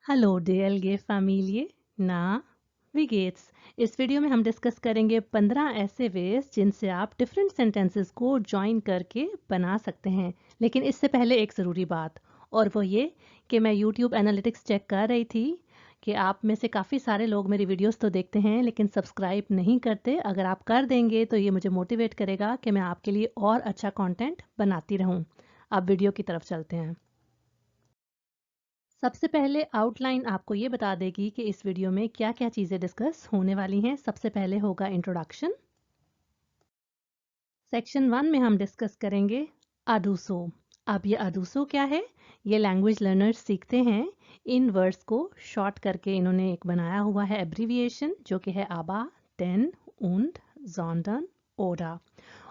Hello DLG family ना wie geht's? इस video में हम डिस्कस करेंगे 15 ऐसे वेज जिनसे आप डिफरेंट सेंटेंसेस को ज्वाइन करके बना सकते हैं। लेकिन इससे पहले एक ज़रूरी बात, और वो ये कि मैं YouTube एनालिटिक्स चेक कर रही थी कि आप में से काफ़ी सारे लोग मेरी वीडियोस तो देखते हैं लेकिन सब्सक्राइब नहीं करते। अगर आप कर देंगे तो ये मुझे मोटिवेट करेगा कि मैं आपके लिए और अच्छा कंटेंट बनाती रहूं। अब वीडियो की तरफ चलते हैं। सबसे पहले आउटलाइन आपको ये बता देगी कि इस वीडियो में क्या क्या चीज़ें डिस्कस होने वाली हैं। सबसे पहले होगा इंट्रोडक्शन। सेक्शन 1 में हम डिस्कस करेंगे अडूसो। अब ये अडूसो क्या है, ये लैंग्वेज लर्नर्स सीखते हैं। इन वर्ड्स को शॉर्ट करके इन्होंने एक बनाया हुआ है एब्रीविएशन, जो कि है आबा, डेन, उंड, जॉन्डन, ओडा।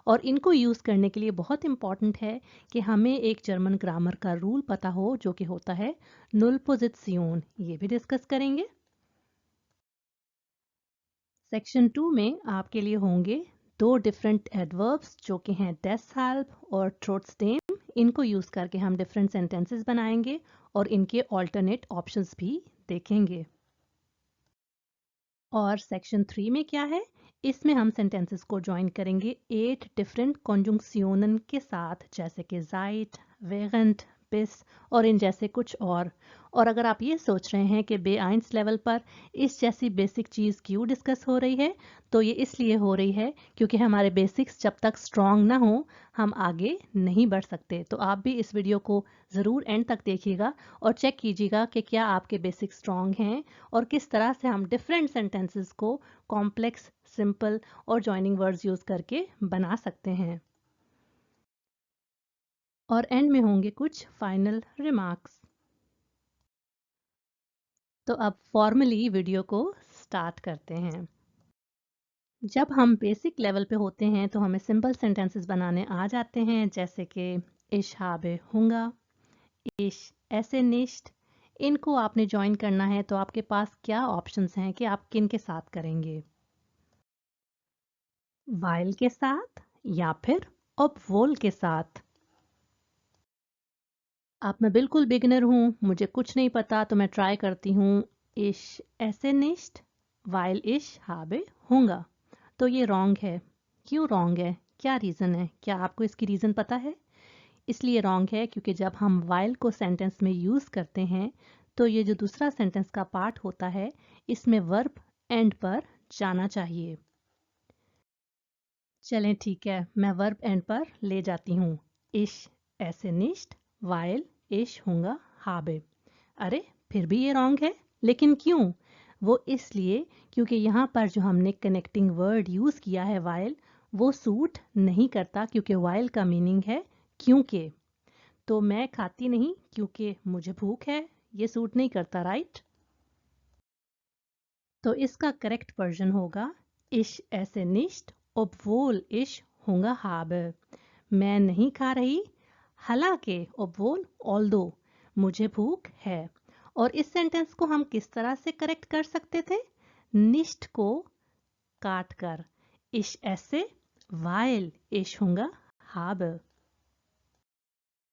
और इनको यूज़ करने के लिए बहुत इम्पॉर्टेंट है कि हमें एक जर्मन ग्रामर का रूल पता हो, जो कि होता है नुल ये भी डिस्कस करेंगे। सेक्शन 2 में आपके लिए होंगे दो डिफरेंट एडवर्ब्स, जो कि हैं deshalb और trotzdem। इनको यूज़ करके हम डिफरेंट सेंटेंसेस बनाएंगे और इनके ऑल्टरनेट ऑप्शंस भी देखेंगे। और सेक्शन 3 में क्या है, इसमें हम सेंटेंसेस को ज्वाइन करेंगे 8 डिफरेंट कॉन्जुंक्शनन के साथ, जैसे कि seit, während, bis और इन जैसे कुछ और अगर आप ये सोच रहे हैं कि B1 लेवल पर इस जैसी बेसिक चीज़ क्यों डिस्कस हो रही है, तो ये इसलिए हो रही है क्योंकि हमारे बेसिक्स जब तक स्ट्रॉन्ग ना हो हम आगे नहीं बढ़ सकते। तो आप भी इस वीडियो को ज़रूर एंड तक देखिएगा और चेक कीजिएगा कि क्या आपके बेसिक स्ट्रॉन्ग हैं और किस तरह से हम डिफरेंट सेंटेंसेस को कॉम्प्लेक्स, सिंपल और जॉइनिंग वर्ड्स यूज़ करके बना सकते हैं। और एंड में होंगे कुछ फाइनल रिमार्क्स। तो अब फॉर्मली वीडियो को स्टार्ट करते हैं। जब हम बेसिक लेवल पे होते हैं तो हमें सिंपल सेंटेंसेस बनाने आ जाते हैं, जैसे कि ich habe Hunger, ich esse nicht। इनको आपने ज्वाइन करना है तो आपके पास क्या ऑप्शंस हैं कि आप किन के साथ करेंगे, while के साथ या फिर obwohl के साथ। अब मैं बिल्कुल बिगिनर हूँ, मुझे कुछ नहीं पता, तो मैं ट्राई करती हूँ ich esse nicht weil ich habe Hunger। तो ये रॉन्ग है। क्यों रॉन्ग है, क्या रीज़न है, क्या आपको इसकी रीज़न पता है? इसलिए रॉन्ग है क्योंकि जब हम while को सेंटेंस में यूज़ करते हैं तो ये जो दूसरा सेंटेंस का पार्ट होता है, इसमें वर्ब एंड पर जाना चाहिए। चलें ठीक है, मैं वर्ब एंड पर ले जाती हूँ। ich esse nicht weil ich Hunger habe। अरे, फिर भी ये रॉन्ग है, लेकिन क्यों? वो इसलिए क्योंकि यहाँ पर जो हमने कनेक्टिंग वर्ड यूज़ किया है while, वो सूट नहीं करता, क्योंकि while का मीनिंग है क्योंकि। तो मैं खाती नहीं क्योंकि मुझे भूख है, ये सूट नहीं करता, राइट? तो इसका करेक्ट वर्जन होगा ich esse nicht obwohl ich Hunger habe। मैं नहीं खा रही, हालांकि obwohl although मुझे भूख है। और इस सेंटेंस को हम किस तरह से करेक्ट कर सकते थे? nicht को काट कर ich esse weil ich Hunger habe।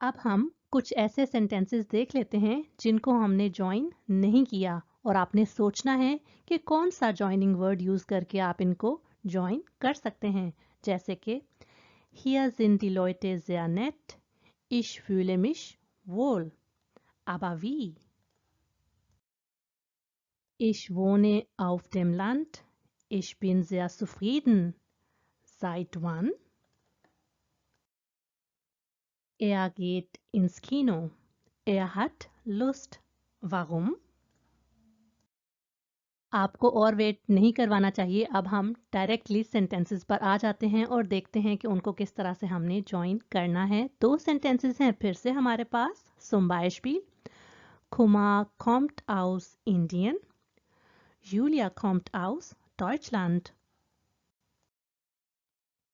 अब हम कुछ ऐसे सेंटेंसेस देख लेते हैं जिनको हमने ज्वाइन नहीं किया, और आपने सोचना है कि कौन सा ज्वाइनिंग वर्ड यूज़ करके आप इनको ज्वाइन कर सकते हैं, जैसे कि Hier sind die Leute sehr nett, ich fühle mich wohl, aber wie? Ich wohne auf dem Land, ich bin sehr zufrieden, seit wann? Er geht ins Kino, er hat Lust, warum? आपको और wait नहीं करवाना चाहिए। अब हम directly sentences पर आ जाते हैं और देखते हैं कि उनको किस तरह से हमने ज्वाइन करना है। दो सेंटेंसेस हैं फिर से हमारे पास। zum Beispiel Kuma kommt aus Indien, Julia kommt aus Deutschland।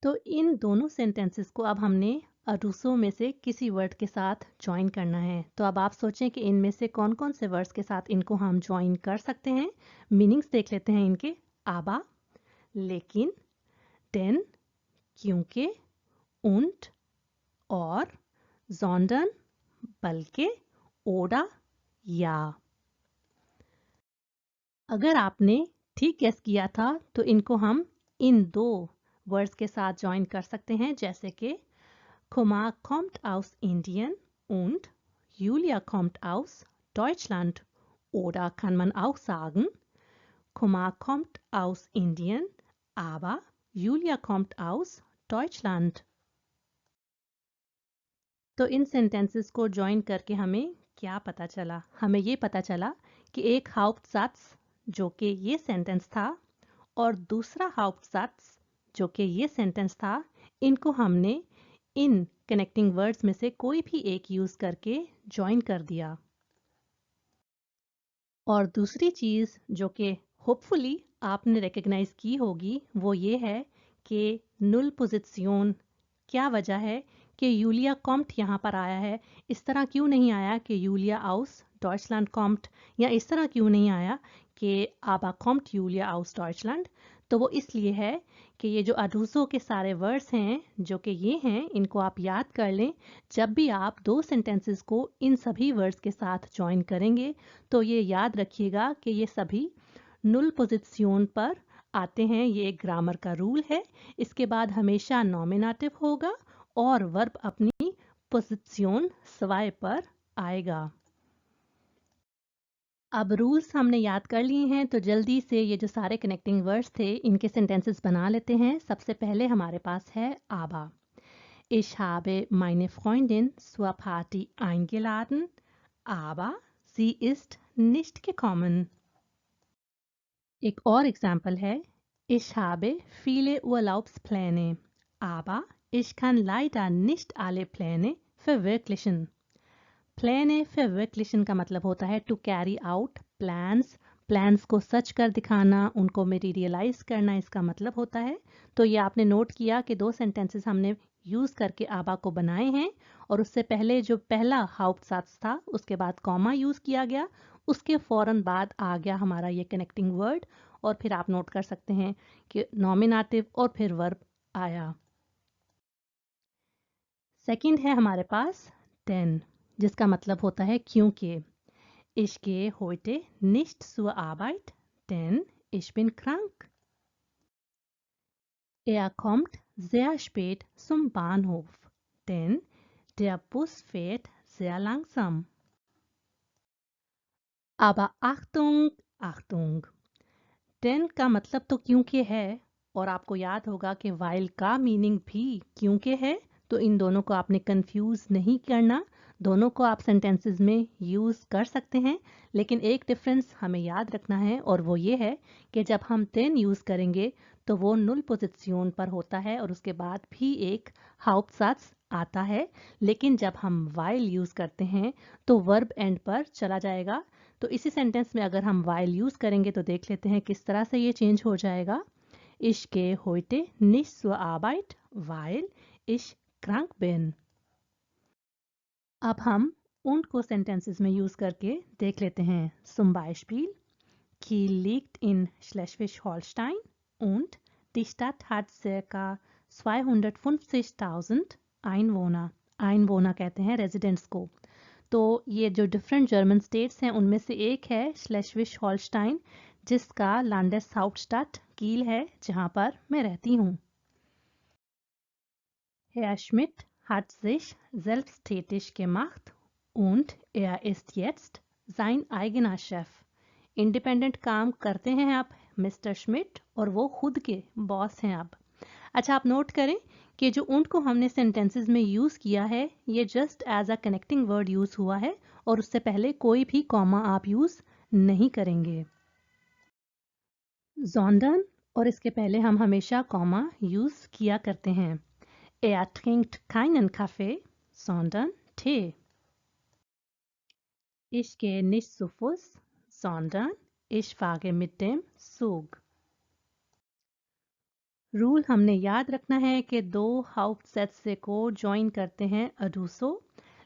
तो इन दोनों सेंटेंसेस को अब हमने अडूसो में से किसी वर्ड के साथ ज्वाइन करना है। तो अब आप सोचें कि इनमें से कौन कौन से वर्ड्स के साथ इनको हम ज्वाइन कर सकते हैं। मीनिंग्स देख लेते हैं इनके। आबा, लेकिन, denn क्योंकि, und और, sondern बल्कि, oder या। अगर आपने ठीक गेस किया था तो इनको हम इन दो वर्ड्स के साथ ज्वाइन कर सकते हैं, जैसे कि Kumar kommt aus Indien und Julia kommt aus Deutschland. Oder kann man auch sagen, Kumar kommt aus Indien, aber Julia kommt aus Deutschland. तो इन सेंटेंसेस को ज्वाइन करके हमें क्या पता चला? हमें ये पता चला कि एक हाउप्टसात्स जो कि ये सेंटेंस था और दूसरा हाउप्टसात्स जो कि ये सेंटेंस था, इनको हमने इन कनेक्टिंग वर्ड्स में से कोई भी एक यूज करके ज्वाइन कर दिया। और दूसरी चीज जो कि होपफुली आपने रिकग्नाइज की होगी वो ये है कि नुल पोजिशन क्या वजह है कि यूलिया कॉम्ट यहाँ पर आया है। इस तरह क्यों नहीं आया कि यूलिया आउस डॉइचलैंड कॉम्ट, या इस तरह क्यों नहीं आया कि आबा कॉम्ट यूलिया आउस डॉइचलैंड। तो वो इसलिए है कि ये जो अडूसो के सारे वर्ड्स हैं जो कि ये हैं, इनको आप याद कर लें। जब भी आप दो सेंटेंसेस को इन सभी वर्ड्स के साथ ज्वाइन करेंगे तो ये याद रखिएगा कि ये सभी नुल पोजिशन पर आते हैं। ये एक ग्रामर का रूल है। इसके बाद हमेशा नॉमिनेटिव होगा और वर्ब अपनी पोजिशन सवाए पर आएगा। अब रूल्स हमने याद कर लिए हैं तो जल्दी से ये जो सारे कनेक्टिंग वर्ड्स थे इनके सेंटेंसेस बना लेते हैं। सबसे पहले हमारे पास है आबा। Ich habe meine Freundin zur Party eingeladen, aber sie ist nicht gekommen. एक और एग्जाम्पल है Ich habe viele Urlaubspläne, aber ich kann leider nicht alle Pläne verwirklichen. Pläne verwirklichen का मतलब होता है to carry out plans, plans को सच कर दिखाना, उनको मटेरियलाइज करना, इसका मतलब होता है। तो ये आपने नोट किया कि दो सेंटेंसेस हमने यूज करके आबा को बनाए हैं और उससे पहले जो पहला हाउप्टसात्स था उसके बाद कॉमा यूज किया गया, उसके फौरन बाद आ गया हमारा ये कनेक्टिंग वर्ड और फिर आप नोट कर सकते हैं कि नॉमिनेटिव और फिर वर्ब आया। सेकंड है हमारे पास देन, जिसका मतलब होता है क्योंकि। Ich gehe heute nicht zur Arbeit, denn ich bin krank. Er kommt sehr spät zum Bahnhof, denn der Bus fährt sehr langsam. Aber Achtung, Achtung! Denn का मतलब तो क्योंकि है और आपको याद होगा कि while का मीनिंग भी क्योंकि है, तो इन दोनों को आपने कंफ्यूज नहीं करना। दोनों को आप सेंटेंसेस में यूज कर सकते हैं, लेकिन एक डिफरेंस हमें याद रखना है और वो ये है कि जब हम देन यूज करेंगे तो वो नुल पोजिशन पर होता है और उसके बाद भी एक हाउप्टसात्स आता है। लेकिन जब हम while यूज करते हैं तो वर्ब एंड पर चला जाएगा। तो इसी सेंटेंस में अगर हम while यूज करेंगे तो देख लेते हैं किस तरह से ये चेंज हो जाएगा। Ich gehe heute nicht zur Arbeit, weil ich krank bin. अब हम उनको सेंटेंसेस में यूज करके देख लेते हैं। Zum Beispiel, Kiel liegt in Schleswig-Holstein und die Stadt hat ca. 250.000 Einwohner. Einwohner कहते हैं रेजिडेंट्स को। तो ये जो डिफरेंट जर्मन स्टेट्स हैं उनमें से एक है श्लेस्विग हॉल्स्टाइन, जिसका लैंडेस हाउप्टस्टाdt कील है, जहां पर मैं रहती हूँ। Herr Schmidt hat sich selbsttätig gemacht und er ist jetzt sein eigener Chef. Independent काम करते हैं अब मिस्टर श्मिट और वो खुद के बॉस हैं अब। अच्छा, आप नोट करें कि जो उन को हमने सेंटेंसेस में यूज किया है ये just as a connecting word use हुआ है और उससे पहले कोई भी कॉमा आप यूज नहीं करेंगे। sondern और इसके पहले हम हमेशा कॉमा यूज किया करते हैं। Er trinkt keinen Kaffee, sondern Tee. Ich gehe nicht zu Fuß, sondern ich fahre mit dem Zug. Rule हमने याद रखना है कि दो हाउप्टसात्स को ज्वाइन करते हैं अडूसो,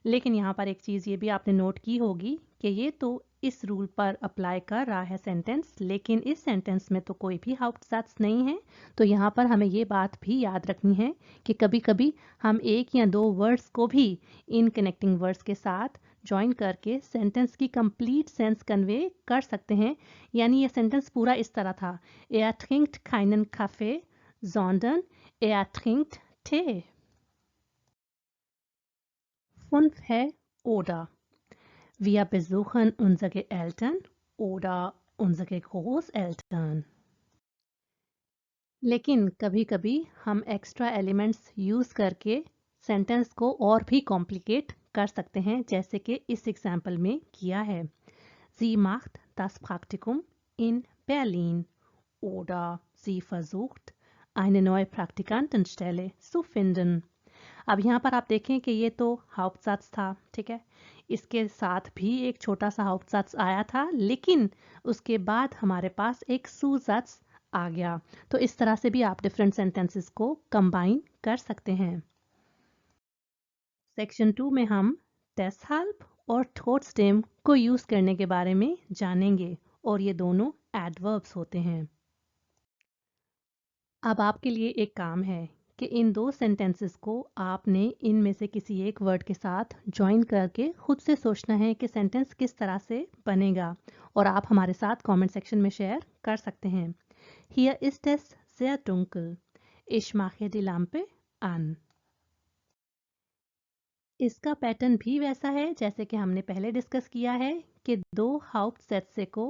लेकिन यहाँ पर एक चीज़ ये भी आपने नोट की होगी कि ये तो इस रूल पर अप्लाई कर रहा है सेंटेंस, लेकिन इस सेंटेंस में तो कोई भी हाउप्टसात्स नहीं है। तो यहाँ पर हमें ये बात भी याद रखनी है कि कभी कभी हम एक या दो वर्ड्स को भी इन कनेक्टिंग वर्ड्स के साथ ज्वाइन करके सेंटेंस की कंप्लीट सेंस कन्वे कर सकते हैं। यानी ये सेंटेंस पूरा इस तरह था, Er trinkt keinen Kaffee, sondern er trinkt Tee। 5 है oder। Wir besuchen unsere Eltern oder unsere Großeltern। लेकिन कभी-कभी हम एक्स्ट्रा एलिमेंट्स यूज़ करके सेंटेंस को और भी कॉम्प्लिकेट कर सकते हैं, जैसे कि इस एग्जाम्पल में किया है। Sie macht das Praktikum in Berlin oder sie versucht eine neue Praktikantenstelle zu finden। अब यहाँ पर आप देखें कि ये तो Hauptsatz था, ठीक है। इसके साथ भी एक छोटा सा Hauptsatz आया था, लेकिन उसके बाद हमारे पास एक Zusatz आ गया। तो इस तरह से भी आप डिफरेंट सेंटेंसेस को कंबाइन कर सकते हैं। सेक्शन 2 में हम deshalb और trotzdem को यूज करने के बारे में जानेंगे, और ये दोनों एडवर्ब्स होते हैं। अब आपके लिए एक काम है कि इन दो सेंटेंसेस को आपने इनमें से किसी एक वर्ड के साथ ज्वाइन करके खुद से सोचना है कि सेंटेंस किस तरह से बनेगा, और आप हमारे साथ कमेंट सेक्शन में शेयर कर सकते हैं। Hier ist es sehr dunkel. Ich mache die Lampe an. इसका पैटर्न भी वैसा है जैसे कि हमने पहले डिस्कस किया है कि दो Hauptsätze को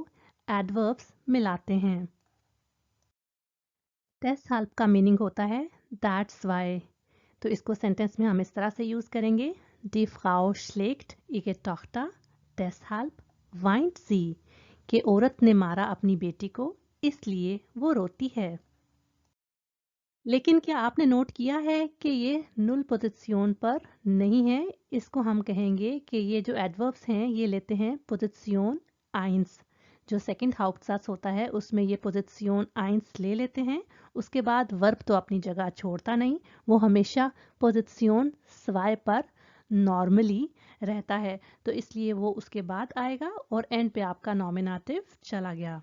एडवर्ब्स मिलाते हैं। deshalb का मीनिंग होता है that's why। तो इसको सेंटेंस में हम इस तरह से यूज करेंगे, Die Frau schlägt ihre Tochter, deshalb weint sie। कि औरत ने मारा अपनी बेटी को, इसलिए वो रोती है। लेकिन क्या आपने नोट किया है कि ये नुल पोजिशन पर नहीं है। इसको हम कहेंगे कि ये जो एडवर्ब्स हैं ये लेते हैं पोजिशन आइंस। जो सेकंड हाउप्टसात्स होता है उसमें ये पोजिशन आइंस ले लेते हैं। उसके बाद वर्ब तो अपनी जगह छोड़ता नहीं, वो हमेशा पोजिशन स्वाय पर नॉर्मली रहता है, तो इसलिए वो उसके बाद आएगा और एंड पे आपका नॉमिनेटिव चला गया।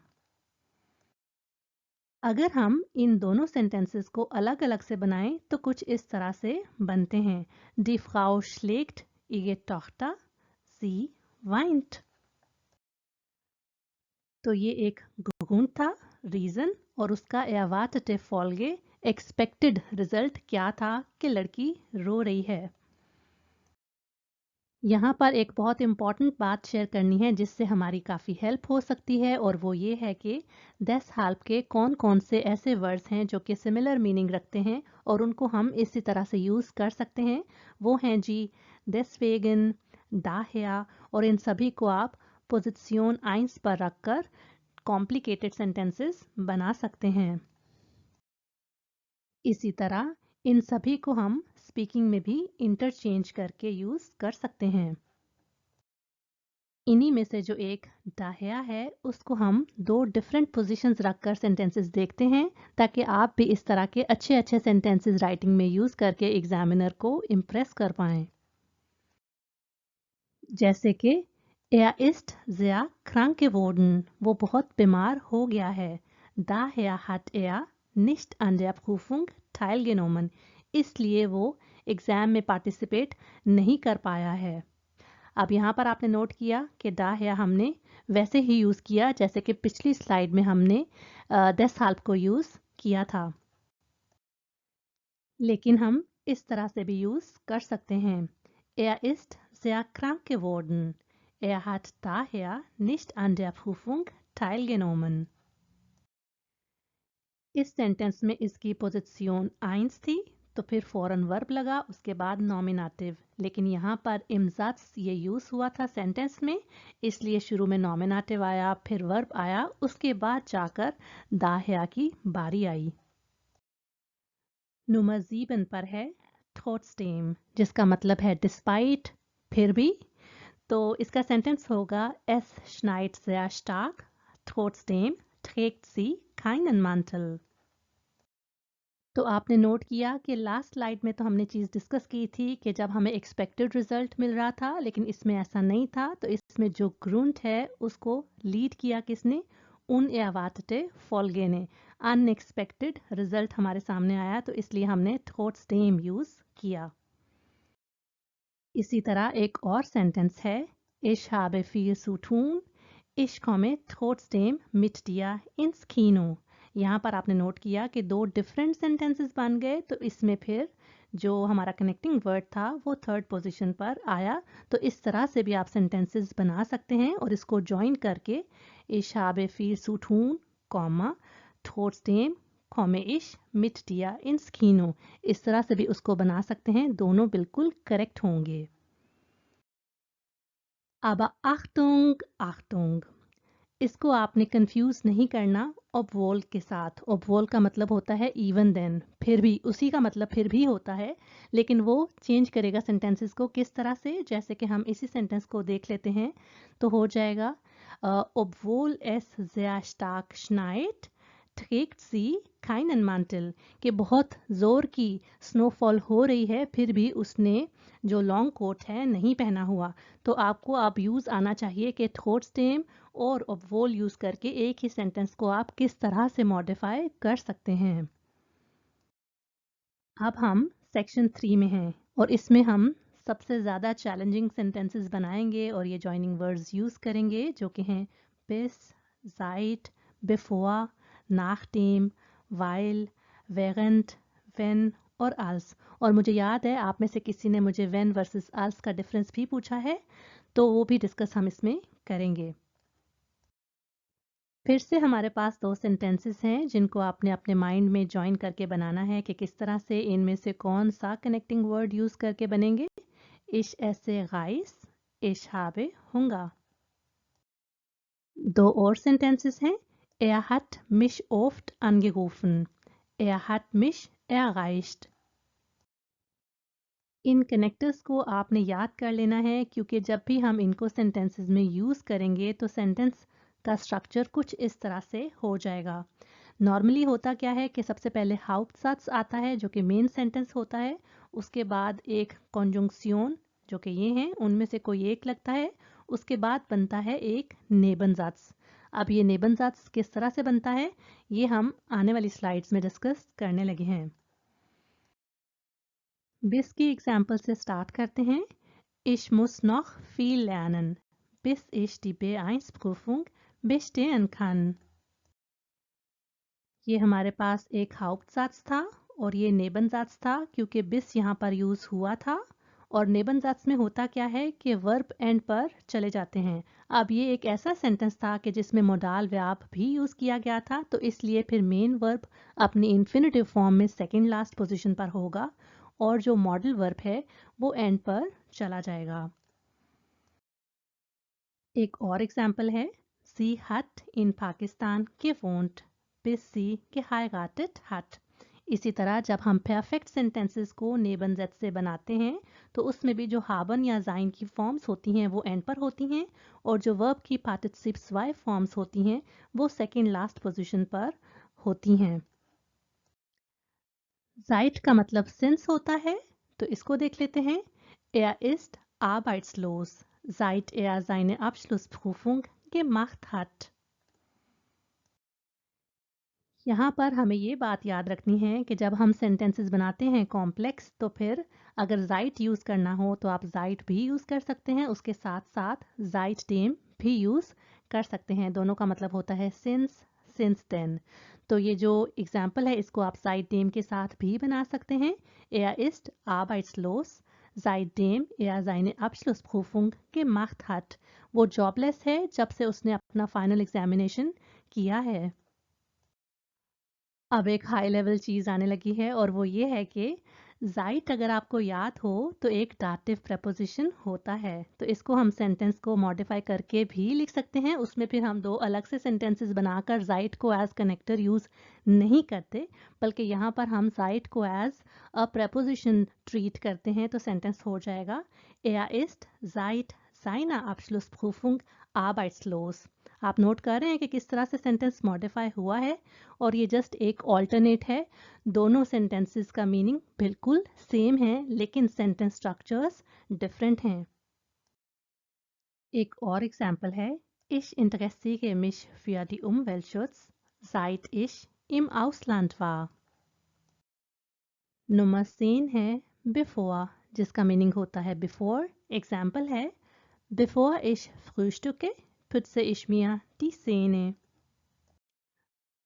अगर हम इन दोनों सेंटेंसेस को अलग अलग से बनाएं तो कुछ इस तरह से बनते हैं, Die Frau schlägt ihre Tochter, sie weint। तो ये एक Grund था, रीजन, और उसका erwartete Folge, एक्सपेक्टेड रिजल्ट क्या था कि लड़की रो रही है। यहाँ पर एक बहुत इम्पॉर्टेंट बात शेयर करनी है जिससे हमारी काफ़ी हेल्प हो सकती है, और वो ये है कि deshalb के कौन कौन से ऐसे वर्ड्स हैं जो कि सिमिलर मीनिंग रखते हैं और उनको हम इसी तरह से यूज़ कर सकते हैं। वो हैं जी deswegen, daher, और इन सभी को आप पोजिशन आइंस पर रखकर कॉम्प्लिकेटेड सेंटेंसेस बना सकते हैं। इसी तरह इन सभी को हम स्पीकिंग में भी इंटरचेंज करके यूज कर सकते हैं। इन्हीं में से जो एक दाहिया है उसको हम दो डिफरेंट पोजीशंस रखकर सेंटेंसेस देखते हैं, ताकि आप भी इस तरह के अच्छे अच्छे सेंटेंसेस राइटिंग में यूज करके एग्जामिनर को इम्प्रेस कर पाएं। जैसे कि Er ist sehr krank geworden, वो बहुत बीमार हो गया है। Daher hat er nicht an der Prüfung teilgenommen, इसलिए वो एग्जाम में पार्टिसिपेट नहीं कर पाया है। अब यहाँ पर आपने नोट किया कि daher हमने वैसे ही यूज़ किया जैसे कि पिछली स्लाइड में हमने deshalb को यूज़ किया था, लेकिन हम इस तरह से भी यूज़ कर सकते हैं। Er ist sehr krank geworden. Er hat daher nicht an der Prüfung teilgenommen. इस सेंटेंस में इसकी पोजीशन आइंस थी, तो फिर फौरन वर्ब लगा, उसके बाद नॉमिनेटिव। लेकिन यहाँ पर इम्जात्स ये यूज़ हुआ था सेंटेंस में, इसलिए शुरू में नॉमिनेटिव आया, फिर वर्ब आया, उसके बाद जाकर दाहिया की बारी आई। नंबर 7 पर है trotzdem, जिसका मतलब है डिस्पाइट, फिर भी। तो इसका सेंटेंस होगा Es schneit sehr stark, trotzdem trägt sie keinen Mantel। तो आपने नोट किया कि लास्ट स्लाइड में तो हमने चीज़ डिस्कस की थी कि जब हमें एक्सपेक्टेड रिजल्ट मिल रहा था, लेकिन इसमें ऐसा नहीं था। तो इसमें जो ग्रुंट है उसको लीड किया किसने? unerwartete Folge ने। अनएक्सपेक्टेड रिजल्ट हमारे सामने आया, तो इसलिए हमने trotzdem यूज़ किया। इसी तरह एक और सेंटेंस है Ich habe viel zu tun. Ich komme trotzdem mit dir ins Kino. यहाँ पर आपने नोट किया कि दो डिफरेंट सेंटेंसेस बन गए, तो इसमें फिर जो हमारा कनेक्टिंग वर्ड था वो थर्ड पोजीशन पर आया। तो इस तरह से भी आप सेंटेंसेस बना सकते हैं और इसको ज्वाइन करके Ich habe viel zu tun, trotzdem komme ich mit dir ins Kino, इस तरह से भी उसको बना सकते हैं। दोनों बिल्कुल करेक्ट होंगे। Aber Achtung, Achtung, इसको आपने कंफ्यूज नहीं करना ऑब्वोल के साथ। ऑब्वोल का मतलब होता है इवन देन, फिर भी, उसी का मतलब फिर भी होता है, लेकिन वो चेंज करेगा सेंटेंसेस को। किस तरह से? जैसे कि हम इसी सेंटेंस को देख लेते हैं, तो हो जाएगा obwohl es sehr stark schneit trägt sie keinen Mantel, कि बहुत ज़ोर की स्नोफॉल हो रही है फिर भी उसने जो लॉन्ग कोट है नहीं पहना हुआ। तो आपको अब यूज़ आना चाहिए कि trotzdem और obwohl यूज़ करके एक ही सेंटेंस को आप किस तरह से मॉडिफाई कर सकते हैं। अब हम सेक्शन 3 में हैं और इसमें हम सबसे ज़्यादा चैलेंजिंग सेंटेंसेस बनाएंगे और ये जॉइनिंग वर्ड्स यूज़ करेंगे, जो कि हैं bis, seit, bevor, nachdem, weil, während, wenn और als। और मुझे याद है आप में से किसी ने मुझे when वर्सेस als का डिफरेंस भी पूछा है, तो वो भी डिस्कस हम इसमें करेंगे। फिर से हमारे पास दो सेंटेंसेस हैं जिनको आपने अपने माइंड में ज्वाइन करके बनाना है कि किस तरह से इनमें से कौन सा कनेक्टिंग वर्ड यूज करके बनेंगे। Ich esse Reis, ich habe Hunger। दो और सेंटेंसेस हैं। Er hat mich oft angerufen, er hat mich erreicht। इन कनेक्टर्स को आपने याद कर लेना है, क्योंकि जब भी हम इनको सेंटेंसेस में यूज़ करेंगे तो सेंटेंस का स्ट्रक्चर कुछ इस तरह से हो जाएगा। नॉर्मली होता क्या है कि सबसे पहले हाउप्टसात्स आता है जो कि मेन सेंटेंस होता है, उसके बाद एक कॉन्जंक्शन जो कि ये हैं उनमें से कोई एक लगता है, उसके बाद बनता है एक नेबनजात्स। अब ये नेबनजात्स किस तरह से बनता है ये हम आने वाली स्लाइड्स में डिस्कस करने लगे हैं। bis की एग्जाम्पल से स्टार्ट करते हैं। Ich muss noch viel lernen, bis ich die B1-Prüfung bestehen kann। ये हमारे पास एक हाउप्टसात्स था और ये नेबनजात्स था, क्योंकि बिस यहाँ पर यूज़ हुआ था। और नेबनजात्स में होता क्या है कि वर्ब एंड पर चले जाते हैं। अब ये एक ऐसा सेंटेंस था कि जिसमें मोडाल वर्ब भी यूज़ किया गया था, तो इसलिए फिर मेन वर्ब अपनी इन्फिनेटिव फॉर्म में सेकेंड लास्ट पोजिशन पर होगा और जो मॉडल वर्ब है वो एंड पर चला जाएगा। एक और एग्जाम्पल है, Sie hat in Pakistan gewohnt, bis sie geheiratet hat। इसी तरह जब हम परफेक्ट सेंटेंसेस को नेबनज़ेट से बनाते हैं तो उसमें भी जो हाबन या जाइन की फॉर्म्स होती हैं वो एंड पर होती हैं और जो वर्ब की पार्टिसिप्स वाई फॉर्म्स होती हैं वो सेकेंड लास्ट पोजीशन पर होती हैं। seit का मतलब सिंस होता है, तो इसको देख लेते हैं। Er ist arbeitslos, seit er seine Abschlussprüfung gemacht hat। यहाँ पर हमें ये बात याद रखनी है कि जब हम सेंटेंसेस बनाते हैं कॉम्प्लेक्स, तो फिर अगर जाइट यूज़ करना हो तो आप जाइट भी यूज़ कर सकते हैं, उसके साथ साथ जाइट डेम भी यूज़ कर सकते हैं। दोनों का मतलब होता है सिंस, सिंस देन। तो ये जो एग्जाम्पल है इसको आप seitdem के साथ भी बना सकते हैं। Er ist arbeitslos, seitdem er seine Abschlussprüfung gemacht hat। वो जॉबलेस है जब से उसने अपना फाइनल एग्जामिनेशन किया है। अब एक हाई लेवल चीज़ आने लगी है और वो ये है कि जाइट अगर आपको याद हो तो एक डाटिव प्रपोजिशन होता है, तो इसको हम सेंटेंस को मॉडिफाई करके भी लिख सकते हैं। उसमें फिर हम दो अलग से सेंटेंसेस बनाकर जाइट को एज कनेक्टर यूज़ नहीं करते, बल्कि यहाँ पर हम जाइट को एज अ प्रपोजिशन ट्रीट करते हैं। तो सेंटेंस हो जाएगा Er ist seit seiner Abschlussprüfung arbeitslos। आप नोट कर रहे हैं कि किस तरह से सेंटेंस मॉडिफाई हुआ है और ये जस्ट एक ऑल्टरनेट है। दोनों सेंटेंसेस का मीनिंग बिल्कुल सेम है लेकिन सेंटेंस स्ट्रक्चर्स डिफरेंट हैं। एक और एग्जाम्पल है, Ich interessiere mich für die Umweltschutz, seit ich im Ausland war। Number 10 है before, जिसका मीनिंग होता है बिफोर। एग्जाम्पल है, Bevor ich frühstücke, putze ich mir die Zähne.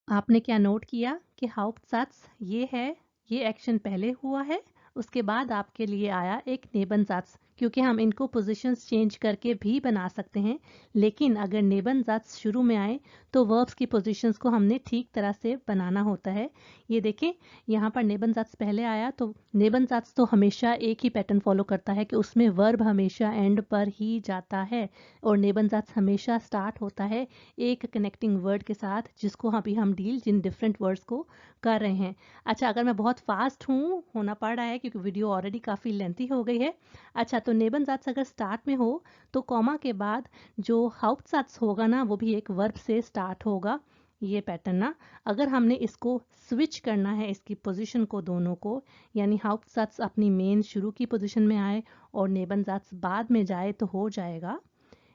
आपने क्या नोट किया कि हाउप्टसatz ये है, ये एक्शन पहले हुआ है, उसके बाद आपके लिए आया एक नेबनसatz, क्योंकि हम इनको पोजीशंस चेंज करके भी बना सकते हैं, लेकिन अगर नेबनसatz शुरू में आए तो वर्ब्स की पोजीशंस को हमने ठीक तरह से बनाना होता है। ये देखें, यहाँ पर नेबनसatz पहले आया, तो नेबनसatz तो हमेशा एक ही पैटर्न फॉलो करता है कि उसमें वर्ब हमेशा एंड पर ही जाता है, और नेबनसatz हमेशा स्टार्ट होता है एक कनेक्टिंग वर्ड के साथ, जिसको अभी हम डील जिन डिफरेंट वर्ड्स को कर रहे हैं। अच्छा, अगर मैं बहुत फास्ट हूँ, होना पड़ रहा है क्योंकि वीडियो ऑलरेडी काफ़ी लेंथी हो गई है। अच्छा, तो नेबनसatz अगर स्टार्ट में हो तो कॉमा के बाद जो हाउप्टसatz होगा ना, वो भी एक वर्ब से स्टार्ट होगा। ये पैटर्न ना, अगर हमने इसको स्विच करना है, इसकी पोजीशन को दोनों को, यानी हाउप्टसatz अपनी मेन शुरू की पोजीशन में आए और नेबनसatz बाद में जाए, तो हो जाएगा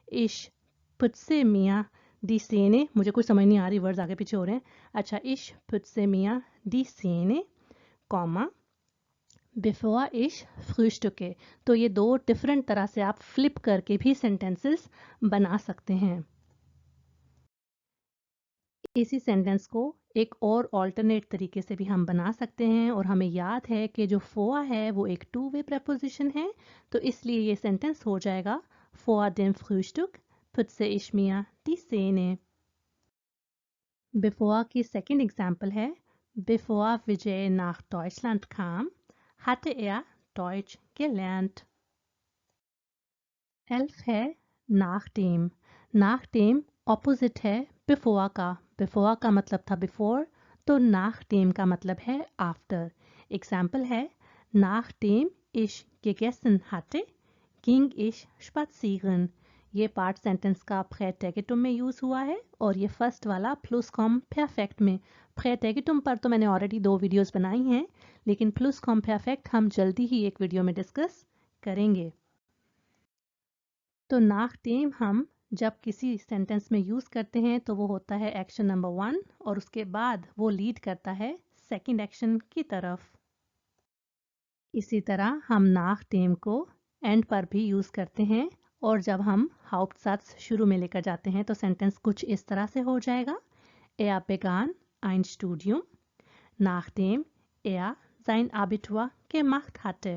Ich putze mir die Zähne, मुझे कुछ समझ नहीं आ रही, वर्ड्स आगे पीछे हो रहे हैं। अच्छा, ich putze mir die Zähne, comma, bevor ich frühstücke। तो ये दो डिफरेंट तरह से आप फ्लिप करके भी सेंटेंसेस बना सकते हैं। इसी सेंटेंस को एक और ऑल्टरनेट तरीके से भी हम बना सकते हैं, और हमें याद है कि जो फोआ है वो एक टू वे प्रपोजिशन है, तो इसलिए ये सेंटेंस हो जाएगा vor dem Frühstück putze ich mir die Zähne। Bevor की सेकेंड एग्जाम्पल है, bevor Vijay nach Deutschland kam, hatte er Deutsch gelernt। 11 है nachdem। nachdem ऑपोजिट है before का। before का मतलब था before, तो nachdem का मतलब है after। एग्जाम्पल है, nachdem ich gegessen hatte, ging ich spazieren। ये पार्ट सेंटेंस का प्रेटेगिटुम में यूज हुआ है, और ये फर्स्ट वाला प्लुसकॉम परफेक्ट में। प्रेटेगिटुम पर तो मैंने ऑलरेडी 2 वीडियोस बनाई हैं, लेकिन प्लुसकॉम परफेक्ट हम जल्दी ही एक वीडियो में डिस्कस करेंगे। तो nachdem हम जब किसी सेंटेंस में यूज करते हैं तो वो होता है एक्शन नंबर 1, और उसके बाद वो लीड करता है सेकंड एक्शन की तरफ। इसी तरह हम nachdem को एंड पर भी यूज करते हैं, और जब हम हाउप्टसatz शुरू में लेकर जाते हैं तो सेंटेंस कुछ इस तरह से हो जाएगा, Er begann ein Studium, nachdem er sein Abitur gemacht hatte।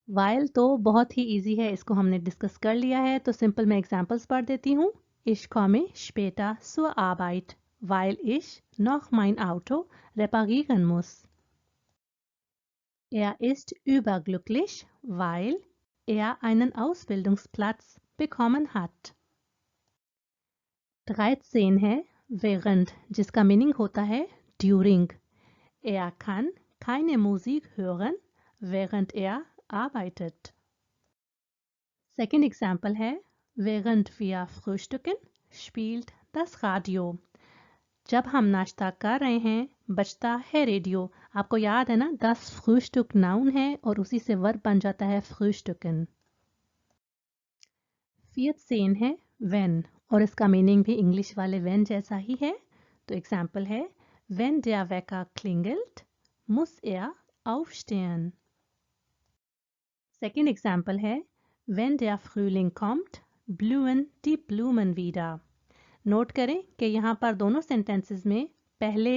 while तो बहुत ही इजी है, इसको हमने डिस्कस कर लिया है, तो सिंपल मैं एग्जांपल्स पढ़ देती हूँ। Ich komme später zur Arbeit, weil ich noch mein Auto reparieren muss। Er ist überglücklich, weil er einen Ausbildungsplatz bekommen hat। 13 है während, जिसका मीनिंग होता है during। Er kann keine Musik hören, während er arbeitet। Second example है, während wir frühstücken spielt das Radio। जब हम नाश्ता कर रहे हैं बजता है रेडियो। आपको याद है ना, das Frühstück नाउन है और उसी से वर्ब बन जाता है frühstücken। 14 है when, और इसका मीनिंग भी इंग्लिश वाले when जैसा ही है। तो एग्जाम्पल है, wenn der Wecker klingelt, muss er aufstehen। Second example है, wenn der Frühling kommt, blühen die Blumen wieder। Note करें कि यहाँ पर दोनों सेंटेंसेस में पहले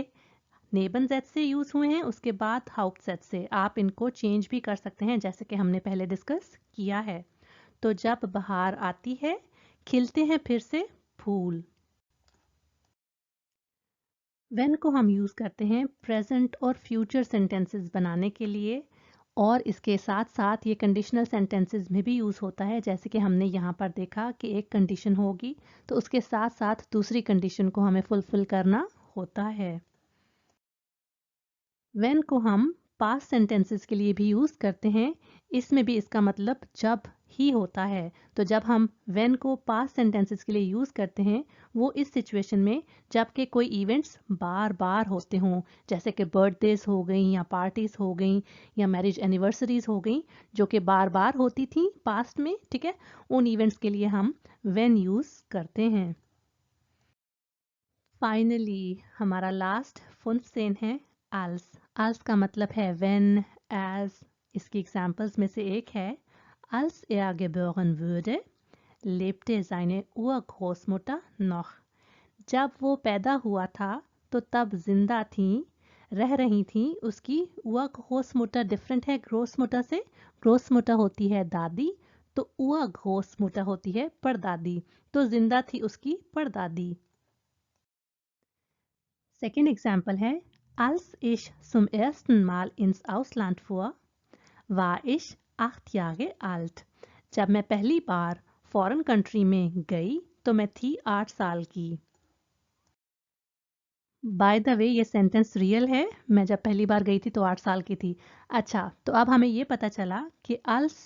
नेबनसैट्स से यूज हुए हैं, उसके बाद हाउप्टसैट्स से। आप इनको चेंज भी कर सकते हैं, जैसे कि हमने पहले डिस्कस किया है। तो जब बहार आती है, खिलते हैं फिर से फूल। when को हम यूज करते हैं प्रेजेंट और फ्यूचर सेंटेंसेस बनाने के लिए, और इसके साथ साथ ये कंडीशनल सेंटेंसेस में भी यूज होता है, जैसे कि हमने यहाँ पर देखा कि एक कंडीशन होगी तो उसके साथ साथ दूसरी कंडीशन को हमें फुलफिल करना होता है। when को हम पास्ट सेंटेंसेस के लिए भी यूज करते हैं, इसमें भी इसका मतलब जब ही होता है। तो जब हम when को पास्ट सेंटेंसेस के लिए यूज करते हैं, वो इस सिचुएशन में जबकि कोई इवेंट्स बार बार होते हों, जैसे कि बर्थडेज हो गई, या पार्टीज हो गई, या मैरिज एनिवर्सरीज हो गई, जो कि बार बार होती थी पास्ट में, ठीक है, उन इवेंट्स के लिए हम when यूज करते हैं। फाइनली हमारा लास्ट 15 है als। als का मतलब है when, as। इसकी एग्जाम्पल्स में से एक है, Als er geboren wurde, lebte seine Urgroßmutter noch. जब वो पैदा हुआ था तो तब जिंदा थी, रह रही थी उसकी Urgroßmutter। डिफरेंट है ग्रोसमुटर से। ग्रोसमुटर होती है दादी, तो Urgroßmutter होती है परदादी। तो जिंदा थी उसकी परदादी। सेकेंड एग्जाम्पल है, Als ich zum ersten Mal ins Ausland fuhr, war ich 8 Jahre alt। जब मैं पहली बार फॉरेन कंट्री में गई तो मैं थी 8 साल की। बाय द वे ये सेंटेंस रियल है, मैं जब पहली बार गई थी तो 8 साल की थी। अच्छा, तो अब हमें ये पता चला कि अल्स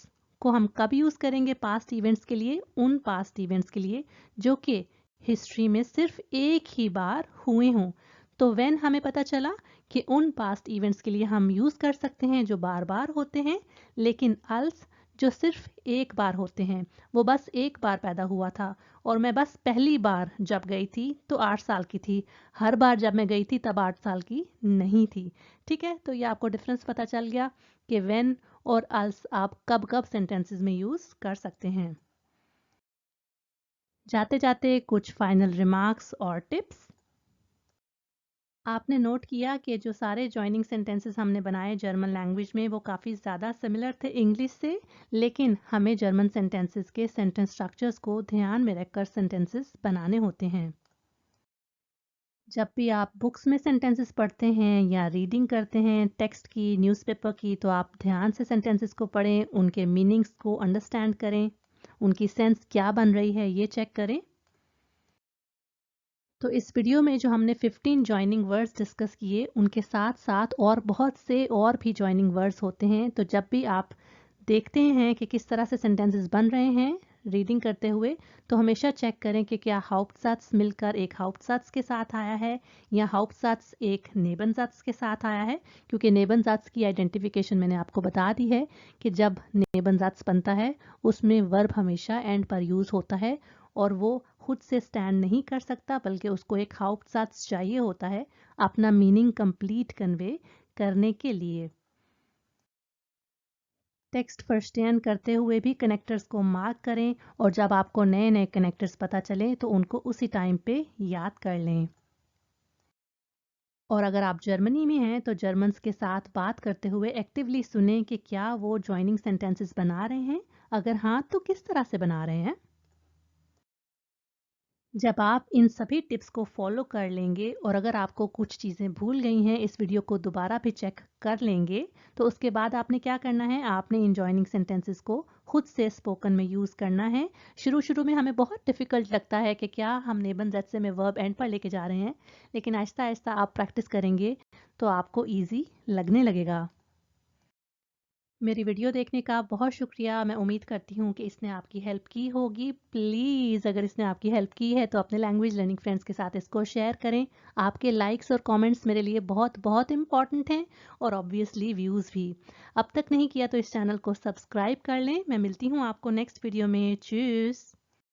को हम कब यूज़ करेंगे पास्ट इवेंट्स के लिए, उन पास्ट इवेंट्स के लिए जो कि हिस्ट्री में सिर्फ एक ही बार हुए हों। तो व्हेन हमें पता चला कि उन पास्ट इवेंट्स के लिए हम यूज़ कर सकते हैं जो बार बार होते हैं, लेकिन अल्स जो सिर्फ एक बार होते हैं, वो बस एक बार पैदा हुआ था और मैं बस पहली बार जब गई थी तो 8 साल की थी, हर बार जब मैं गई थी तब 8 साल की नहीं थी। ठीक है, तो ये आपको डिफरेंस पता चल गया कि व्हेन और अल्स आप कब कब सेंटेंसेस में यूज़ कर सकते हैं। जाते जाते कुछ फाइनल रिमार्क्स और टिप्स। आपने नोट किया कि जो सारे जॉइनिंग सेंटेंसेस हमने बनाए जर्मन लैंग्वेज में वो काफ़ी ज़्यादा सिमिलर थे इंग्लिश से, लेकिन हमें जर्मन सेंटेंसेस के सेंटेंस स्ट्रक्चर्स को ध्यान में रखकर सेंटेंसेस बनाने होते हैं। जब भी आप बुक्स में सेंटेंसेस पढ़ते हैं या रीडिंग करते हैं टेक्स्ट की, न्यूज़पेपर की, तो आप ध्यान से सेंटेंसेस को पढ़ें, उनके मीनिंग्स को अंडरस्टैंड करें, उनकी सेंस क्या बन रही है ये चेक करें। तो इस वीडियो में जो हमने 15 जॉइनिंग वर्ड्स डिस्कस किए, उनके साथ साथ और बहुत से और भी जॉइनिंग वर्ड्स होते हैं। तो जब भी आप देखते हैं कि किस तरह से सेंटेंसेस बन रहे हैं रीडिंग करते हुए, तो हमेशा चेक करें कि क्या हाउप्टसात्स मिलकर एक हाउप्टसात्स के साथ आया है या हाउप्टसात्स एक नेबनसात्स के साथ आया है, क्योंकि नेबनसात्स की आइडेंटिफिकेशन मैंने आपको बता दी है कि जब नेबनसात्स बनता है उसमें वर्ब हमेशा एंड पर यूज़ होता है और वो खुद से स्टैंड नहीं कर सकता, बल्कि उसको एक हाउप्टसात्स चाहिए होता है अपना मीनिंग कंप्लीट कन्वे करने के लिए। टेक्स्ट फर्स्टेन करते हुए भी कनेक्टर्स को मार्क करें और जब आपको नए नए कनेक्टर्स पता चले तो उनको उसी टाइम पे याद कर लें। और अगर आप जर्मनी में हैं तो जर्मन्स के साथ बात करते हुए एक्टिवली सुनें कि क्या वो जॉइनिंग सेंटेंसेस बना रहे हैं, अगर हाँ तो किस तरह से बना रहे हैं। जब आप इन सभी टिप्स को फॉलो कर लेंगे और अगर आपको कुछ चीज़ें भूल गई हैं, इस वीडियो को दोबारा भी चेक कर लेंगे, तो उसके बाद आपने क्या करना है, आपने इन जॉइनिंग सेंटेंसेस को खुद से स्पोकन में यूज़ करना है। शुरू शुरू में हमें बहुत डिफ़िकल्ट लगता है कि क्या हम नेबन दैट से में वर्ब एंड पर लेके जा रहे हैं, लेकिन आहिस्ता आहिस्ता आप प्रैक्टिस करेंगे तो आपको ईजी लगने लगेगा। मेरी वीडियो देखने का बहुत शुक्रिया। मैं उम्मीद करती हूँ कि इसने आपकी हेल्प की होगी। प्लीज़ अगर इसने आपकी हेल्प की है तो अपने लैंग्वेज लर्निंग फ्रेंड्स के साथ इसको शेयर करें। आपके लाइक्स और कमेंट्स मेरे लिए बहुत बहुत इंपॉर्टेंट हैं और ऑब्वियसली व्यूज़ भी। अब तक नहीं किया तो इस चैनल को सब्सक्राइब कर लें। मैं मिलती हूँ आपको नेक्स्ट वीडियो में। चूस।